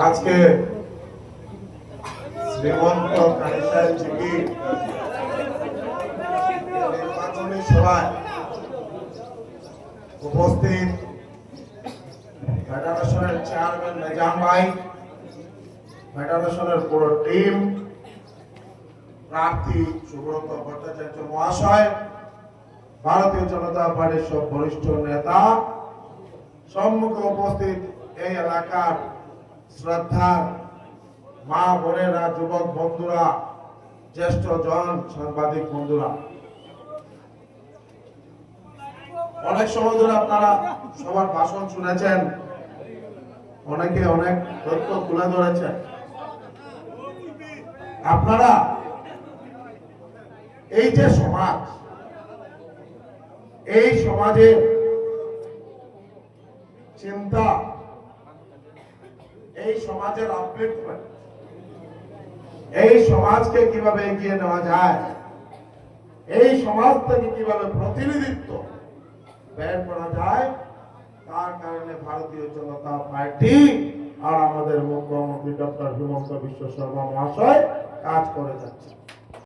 আজকে শ্রীমন্ত কালীসাহেব জিকি নির্বাচনী সভায় উপস্থিত ফেডারেশনের চেয়ারম্যান নিজাম ভাই, ফেডারেশনের পুরো টিম, প্রার্থী সুব্রত ভট্টাচার্য মহাশয়, ভারতীয় জনতা পার্টির সব বরিষ্ঠ নেতা, সম্মুখে উপস্থিত এই এলাকার শ্রদ্ধার মা বোনেরা, যুবক বন্ধুরা, জ্যেষ্ঠ জন, সাংবাদিক বন্ধুরা, অনেক সময় ধরে আপনারা সবার ভাষণ শুনেছেন, অনেকে অনেক তথ্য তুলে ধরেছেন। আপনারা এই যে সমাজ, এই সমাজের চিন্তা, এই সমাজের আপলিফমেন্ট, এই সমাজকে কিভাবে এগিয়ে নেওয়া যায়, এই সমাজ থেকে কিভাবে প্রতিনিধিত্ব বের করা যায়, তার কারণে ভারতীয় জনতা পার্টি আর আমাদের মুখ্যমন্ত্রী ডক্টর হিমন্ত বিশ্ব শর্মা মহাশয় কাজ করে যাচ্ছে।